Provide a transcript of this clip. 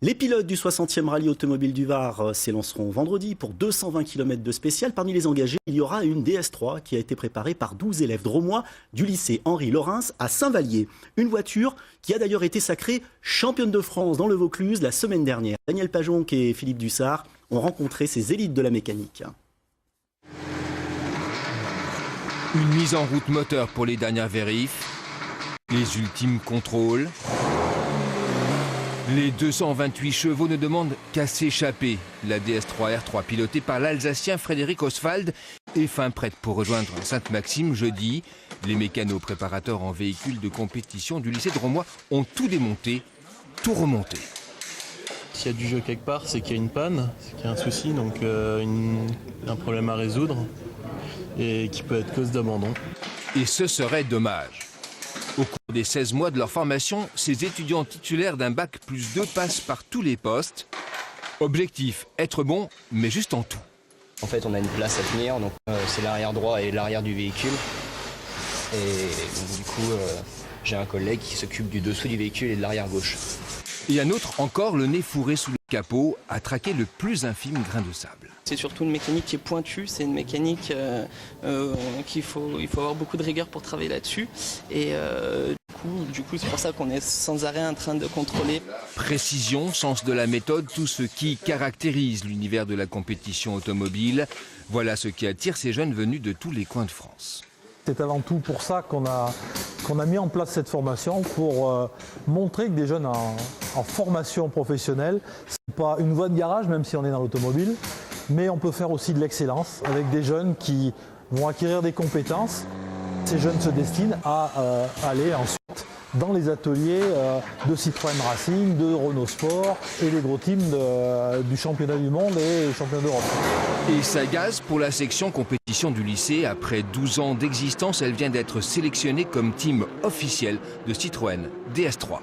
Les pilotes du 60e rallye automobile du Var s'élanceront vendredi pour 220 km de spécial. Parmi les engagés, il y aura une DS3 qui a été préparée par 12 élèves drômois du lycée Henri Laurens à Saint-Vallier. Une voiture qui a d'ailleurs été sacrée championne de France dans le Vaucluse la semaine dernière. Daniel Pajonc et Philippe Dussard ont rencontré ces élites de la mécanique. Une mise en route moteur pour les dernières vérifs, les ultimes contrôles. Les 228 chevaux ne demandent qu'à s'échapper. La DS3 R3 pilotée par l'Alsacien Frédéric Oswald est fin prête pour rejoindre Sainte-Maxime jeudi. Les mécanos préparateurs en véhicules de compétition du lycée drômois ont tout démonté, tout remonté. S'il y a du jeu quelque part, c'est qu'il y a une panne, c'est qu'il y a un souci, donc un problème à résoudre et qui peut être cause d'abandon. Et ce serait dommage. Au cours des 16 mois de leur formation, ces étudiants titulaires d'un bac +2 passent par tous les postes. Objectif, être bon, mais juste en tout. En fait, on a une place à tenir, donc c'est l'arrière droit et l'arrière du véhicule. Et donc, du coup, j'ai un collègue qui s'occupe du dessous du véhicule et de l'arrière gauche. Et un autre encore, le nez fourré sous le capot, à traquer le plus infime grain de sable. C'est surtout une mécanique qui est pointue, c'est une mécanique il faut avoir beaucoup de rigueur pour travailler là-dessus. Et du coup c'est pour ça qu'on est sans arrêt en train de contrôler. Précision, sens de la méthode, tout ce qui caractérise l'univers de la compétition automobile. Voilà ce qui attire ces jeunes venus de tous les coins de France. C'est avant tout pour ça qu'on a mis en place cette formation, pour montrer que des jeunes en formation professionnelle, ce n'est pas une voie de garage, même si on est dans l'automobile, mais on peut faire aussi de l'excellence avec des jeunes qui vont acquérir des compétences. Ces jeunes se destinent à aller ensuite dans les ateliers de Citroën Racing, de Renault Sport et les gros teams du championnat du monde et championnat d'Europe. Et ça gaze pour la section compétition du lycée. Après 12 ans d'existence, elle vient d'être sélectionnée comme team officiel de Citroën DS3.